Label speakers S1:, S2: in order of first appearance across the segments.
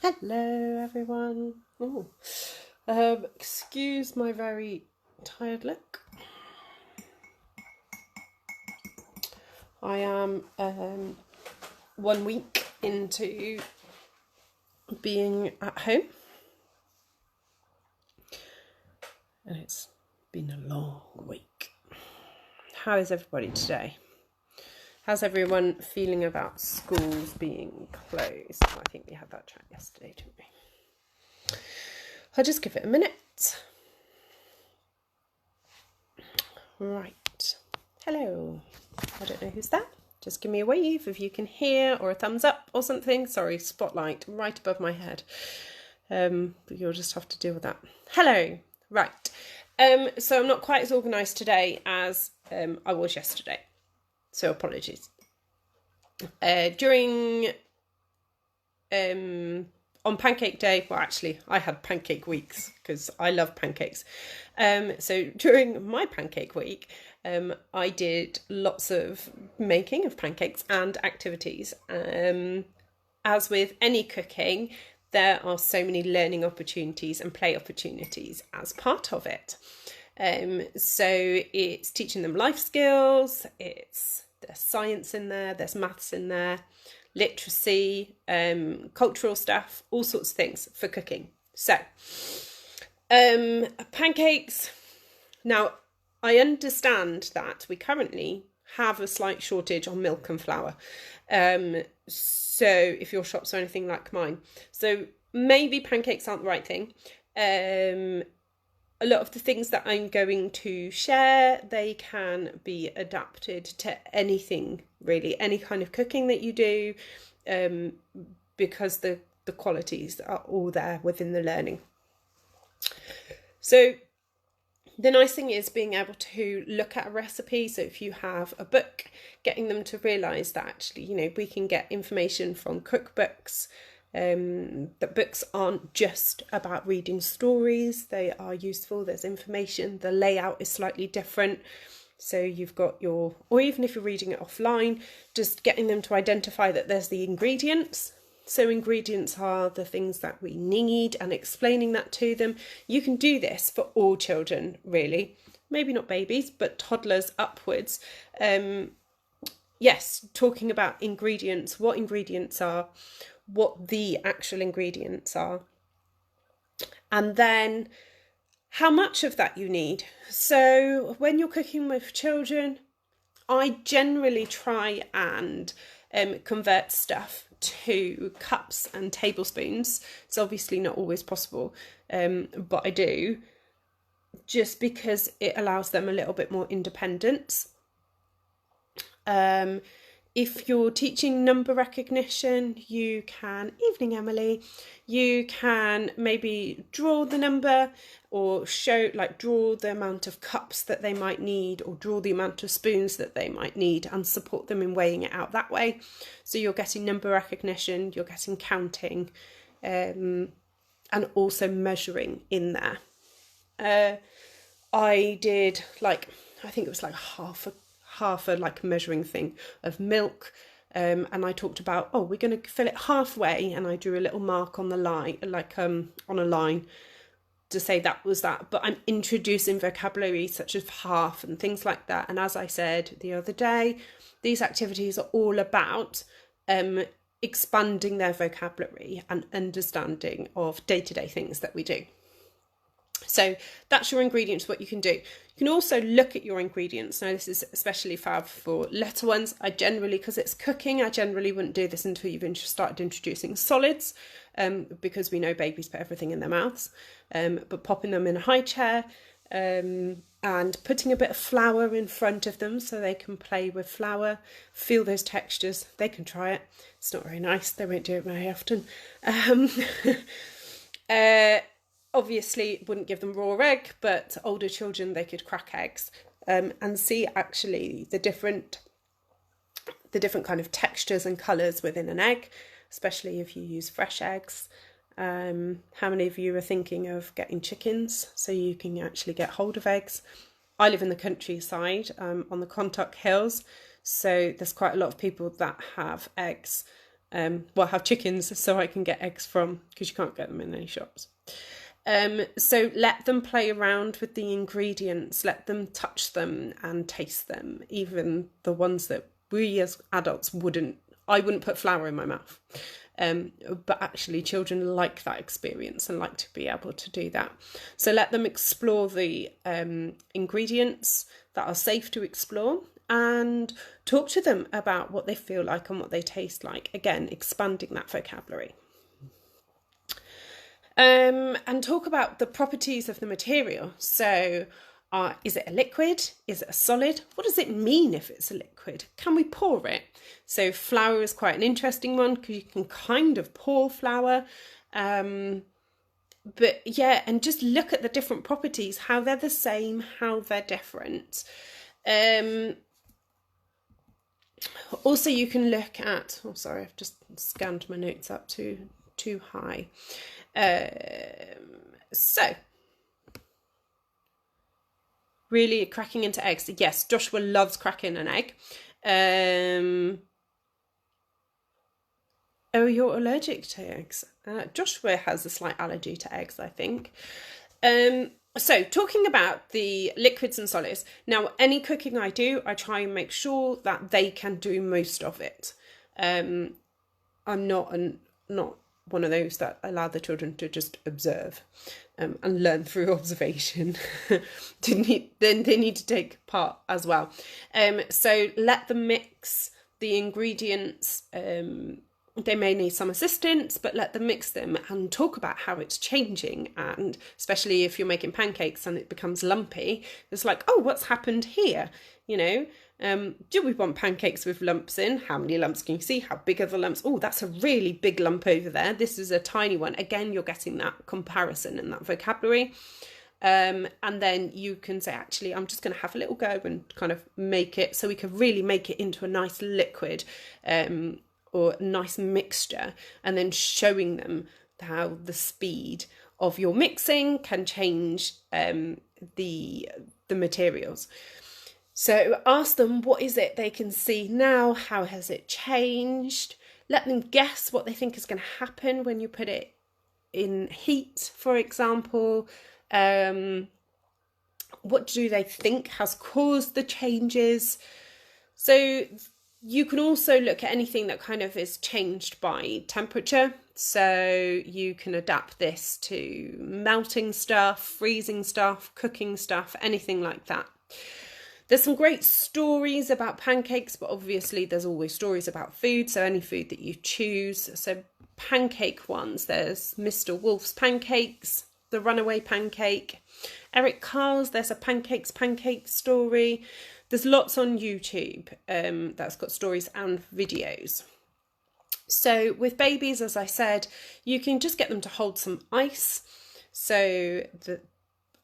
S1: Hello everyone. Excuse my very tired look. I am 1 week into being at home, and it's been a long week. How is everybody today? How's everyone feeling about schools being closed? I think we had that chat yesterday, didn't we? I'll just give it a minute. Right. Hello. I don't know who's that. Just give me a wave if you can hear, or a thumbs up or something. Sorry, spotlight right above my head. But you'll just have to deal with that. Hello. Right. So I'm not quite as organised today as I was yesterday. So apologies. On Pancake Day, well, actually, I had pancake weeks because I love pancakes. So during my pancake week, I did lots of making of pancakes and activities. As with any cooking, there are so many learning opportunities and play opportunities as part of it. So it's teaching them life skills, there's science in there, there's maths in there, literacy, cultural stuff, all sorts of things for cooking. So, pancakes. Now, I understand that we currently have a slight shortage on milk and flour. So if your shops are anything like mine, so maybe pancakes aren't the right thing. A lot of the things that I'm going to share, they can be adapted to anything, really, any kind of cooking that you do, because the qualities are all there within the learning. So the nice thing is being able to look at a recipe. So if you have a book, getting them to realise that actually, we can get information from cookbooks, that books aren't just about reading stories, they are useful, there's information, the layout is slightly different. So you've got or even if you're reading it offline, just getting them to identify that there's the ingredients. So ingredients are the things that we need, and explaining that to them. You can do this for all children, really. Maybe not babies, but toddlers upwards. Yes, talking about ingredients, what ingredients are, what the actual ingredients are, and then how much of that you need. So when you're cooking with children, I generally try and convert stuff to cups and tablespoons. It's obviously not always possible, but I do, just because it allows them a little bit more independence. If you're teaching number recognition, you can, evening Emily, you can maybe draw the number, or draw the amount of cups that they might need, or draw the amount of spoons that they might need, and support them in weighing it out that way. So you're getting number recognition, you're getting counting, and also measuring in there. I did I think it was half a measuring thing of milk, and I talked about, we're going to fill it halfway, and I drew a little mark on the line, on a line, to say that was that. But I'm introducing vocabulary such as half and things like that. And as I said the other day, these activities are all about expanding their vocabulary and understanding of day-to-day things that we do. So that's your ingredients, what you can do. You can also look at your ingredients. Now, this is especially fab for little ones. Because it's cooking, I generally wouldn't do this until you've started introducing solids, because we know babies put everything in their mouths. But popping them in a high chair, and putting a bit of flour in front of them so they can play with flour, feel those textures. They can try it. It's not very nice. They won't do it very often. Obviously wouldn't give them raw egg, but older children, they could crack eggs, and see actually the different kind of textures and colours within an egg, especially if you use fresh eggs. How many of you are thinking of getting chickens so you can actually get hold of eggs? I live in the countryside, on the Contoc Hills, so there's quite a lot of people that have eggs well, have chickens so I can get eggs from, because you can't get them in any shops. So let them play around with the ingredients, let them touch them and taste them, even the ones that we as adults I wouldn't put flour in my mouth. But actually children like that experience and like to be able to do that. So let them explore the ingredients that are safe to explore, and talk to them about what they feel like and what they taste like. Again, expanding that vocabulary. And talk about the properties of the material. So is it a liquid? Is it a solid? What does it mean if it's a liquid? Can we pour it? So flour is quite an interesting one, because you can kind of pour flour. But yeah, and just look at the different properties, how they're the same, how they're different. Also, you can look at, oh sorry, I've just scanned my notes up too high. So really cracking into eggs. Yes, Joshua loves cracking an egg. Oh, you're allergic to eggs. Joshua has a slight allergy to eggs, I think. So talking about the liquids and solids. Now, any cooking I do, I try and make sure that they can do most of it. I'm not one of those that allow the children to just observe and learn through observation. Then they need to take part as well. So let them mix the ingredients. They may need some assistance, but let them mix them and talk about how it's changing. And especially if you're making pancakes and it becomes lumpy, it's like, oh, what's happened here? You know, do we want pancakes with lumps in? How many lumps can you see? How big are the lumps? Oh, that's a really big lump over there. This is a tiny one. Again, you're getting that comparison and that vocabulary. And then you can say, actually, I'm just going to have a little go and kind of make it so we can really make it into a nice liquid, or a nice mixture, and then showing them how the speed of your mixing can change the materials. So ask them, what is it they can see now? How has it changed? Let them guess what they think is going to happen when you put it in heat, for example. What do they think has caused the changes? So you can also look at anything that kind of is changed by temperature. So you can adapt this to melting stuff, freezing stuff, cooking stuff, anything like that. There's some great stories about pancakes, but obviously there's always stories about food. So any food that you choose. So pancake ones, there's Mr. Wolf's Pancakes, The Runaway Pancake, Eric Carle's There's a Pancake story. There's lots on YouTube that's got stories and videos. So with babies, as I said, you can just get them to hold some ice.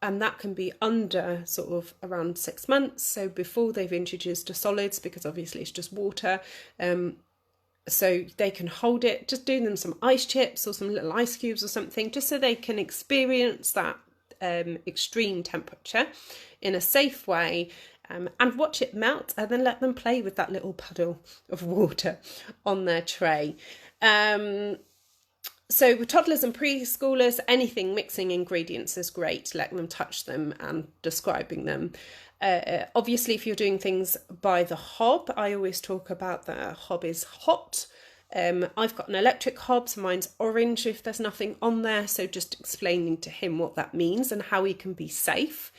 S1: And that can be under sort of around 6 months. So before they've introduced to solids, because obviously it's just water. So they can hold it, just do them some ice chips or some little ice cubes or something, just so they can experience that extreme temperature in a safe way. And watch it melt, and then let them play with that little puddle of water on their tray. So with toddlers and preschoolers, anything mixing ingredients is great. Letting them touch them and describing them. Obviously, if you're doing things by the hob, I always talk about the hob is hot. I've got an electric hob, so mine's orange if there's nothing on there. So just explaining to him what that means and how he can be safe.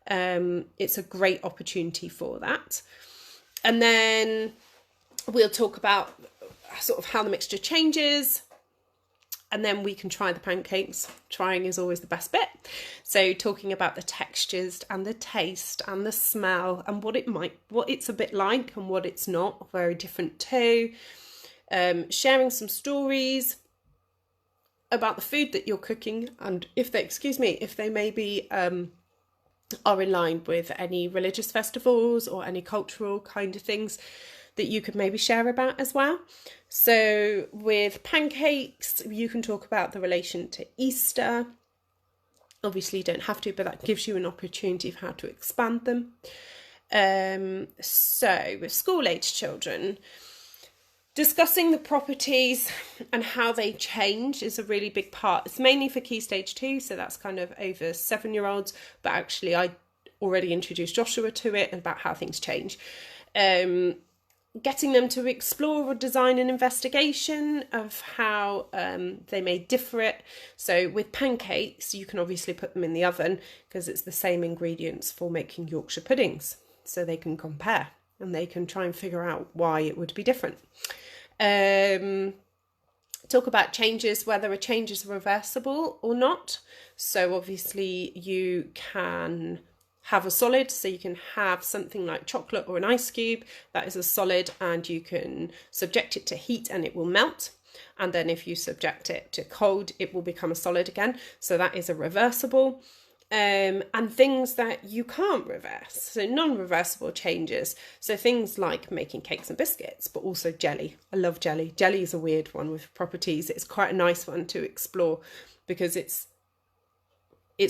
S1: It's a great opportunity for that. And then we'll talk about sort of how the mixture changes, and then we can try the pancakes. Trying is always the best bit. So talking about the textures and the taste and the smell and what it's a bit like and what it's not, very different too. Sharing some stories about the food that you're cooking, and if they maybe are in line with any religious festivals or any cultural kind of things that you could maybe share about as well. So with pancakes, you can talk about the relation to Easter. Obviously you don't have to, but that gives you an opportunity of how to expand them. So with school-age children, Discussing the properties and how they change is a really big part. It's mainly for Key Stage 2, so that's kind of over 7-year-olds, but actually I already introduced Joshua to it about how things change. Getting them to explore or design an investigation of how they may differ it. So with pancakes, you can obviously put them in the oven because it's the same ingredients for making Yorkshire puddings. So they can compare and they can try and figure out why it would be different. Talk about changes, whether a change is reversible or not. So obviously you can have a solid, so you can have something like chocolate or an ice cube that is a solid, and you can subject it to heat and it will melt, and then if you subject it to cold it will become a solid again, so that is a reversible. And things that you can't reverse, so non-reversible changes, so things like making cakes and biscuits, but also jelly. I love jelly. Jelly is a weird one with properties. It's quite a nice one to explore because it's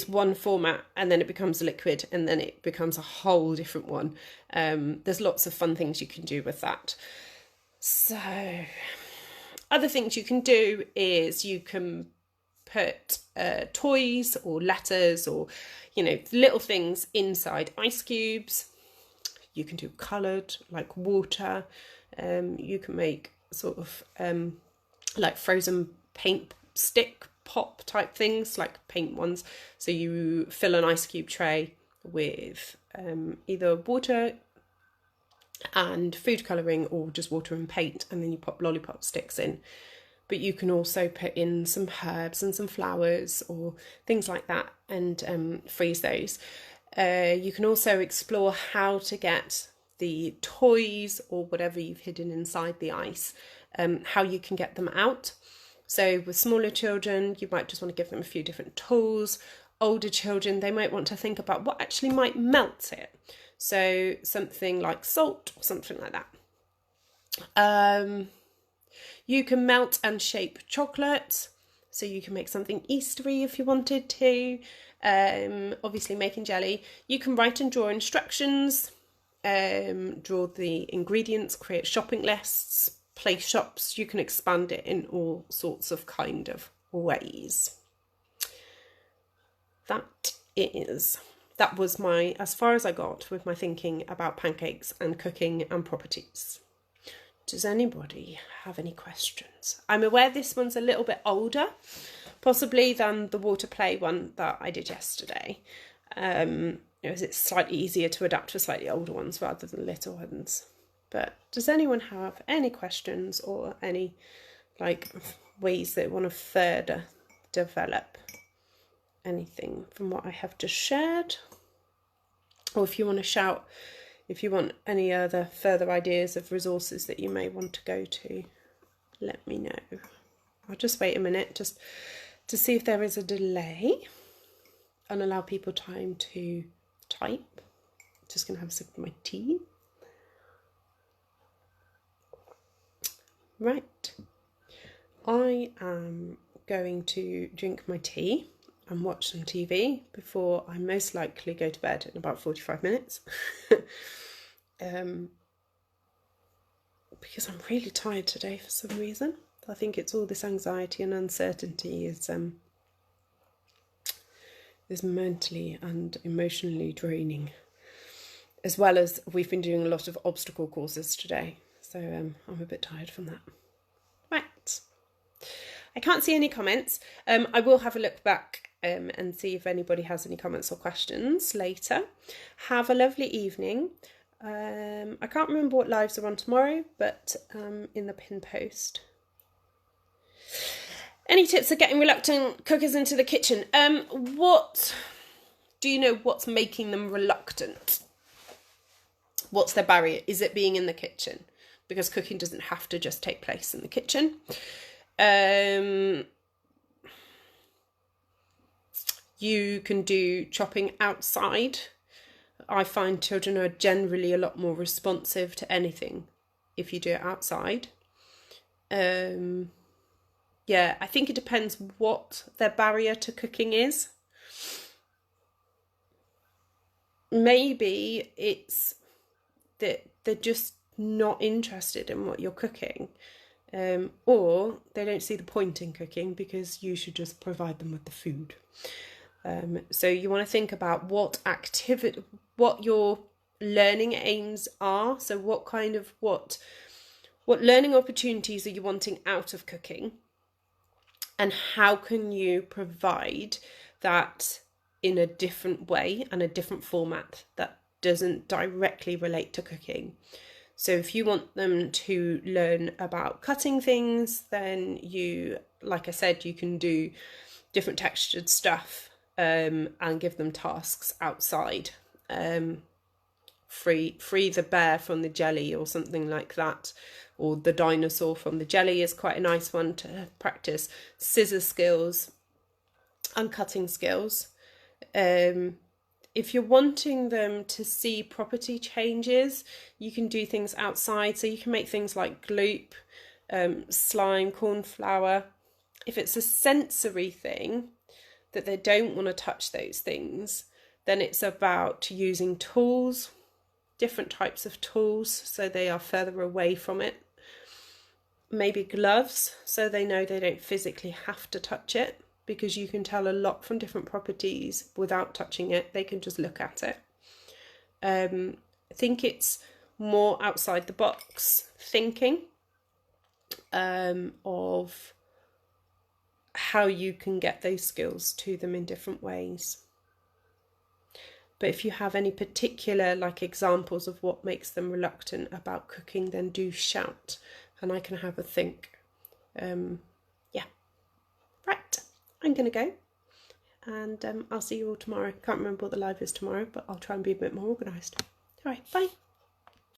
S1: one format and then it becomes a liquid and then it becomes a whole different one. There's lots of fun things you can do with that. So other things you can do is you can put toys or letters or, you know, little things inside ice cubes. You can do coloured, like water. You can make sort of like frozen paint stick pop type things, like paint ones. So you fill an ice cube tray with either water and food colouring or just water and paint, and then you pop lollipop sticks in. But you can also put in some herbs and some flowers or things like that and freeze those. You can also explore how to get the toys or whatever you've hidden inside the ice, how you can get them out. So with smaller children, you might just want to give them a few different tools. Older children, they might want to think about what actually might melt it. So something like salt or something like that. You can melt and shape chocolate. So you can make something Eastery if you wanted to. Obviously making jelly. You can write and draw instructions. Draw the ingredients, create shopping lists, play shops. You can expand it in all sorts of kind of ways. That was as far as I got with my thinking about pancakes and cooking and properties. Does anybody have any questions? I'm aware this one's a little bit older, possibly than the water play one that I did yesterday. It's slightly easier to adapt for slightly older ones rather than little ones. But does anyone have any questions or any ways they want to further develop anything from what I have just shared? Or if you want to shout, if you want any other further ideas of resources that you may want to go to, let me know. I'll just wait a minute just to see if there is a delay and allow people time to type. Just going to have a sip of my tea. Right. I am going to drink my tea and watch some TV before I most likely go to bed in about 45 minutes. Because I'm really tired today for some reason. I think it's all this anxiety and uncertainty is mentally and emotionally draining, as well as we've been doing a lot of obstacle courses today, so I'm a bit tired from that. Right, I can't see any comments. I will have a look back and see if anybody has any comments or questions later. Have a lovely evening. I can't remember what lives are on tomorrow, but in the pin post. Any tips for getting reluctant cookers into the kitchen? What do you know what's making them reluctant? What's their barrier? Is it being in the kitchen? Because cooking doesn't have to just take place in the kitchen. You can do chopping outside. I find children are generally a lot more responsive to anything if you do it outside. Yeah, I think it depends what their barrier to cooking is. Maybe it's that they're just not interested in what you're cooking, or they don't see the point in cooking because you should just provide them with the food. So you want to think about what your learning aims are. So what learning opportunities are you wanting out of cooking, and how can you provide that in a different way and a different format that doesn't directly relate to cooking. So if you want them to learn about cutting things, then like I said, you can do different textured stuff and give them tasks outside. Free the bear from the jelly or something like that, or the dinosaur from the jelly is quite a nice one to practice scissor skills and cutting skills. If you're wanting them to see property changes, you can do things outside. So you can make things like gloop, slime, corn flour. If it's a sensory thing that they don't want to touch those things, then it's about using tools, different types of tools, so they are further away from it. Maybe gloves, so they know they don't physically have to touch it, because you can tell a lot from different properties without touching it. They can just look at it. I think it's more outside the box thinking of how you can get those skills to them in different ways. But if you have any particular examples of what makes them reluctant about cooking, then do shout and I can have a think. Right, I'm going to go, and I'll see you all tomorrow. Can't remember what the live is tomorrow, but I'll try and be a bit more organised. All right, bye.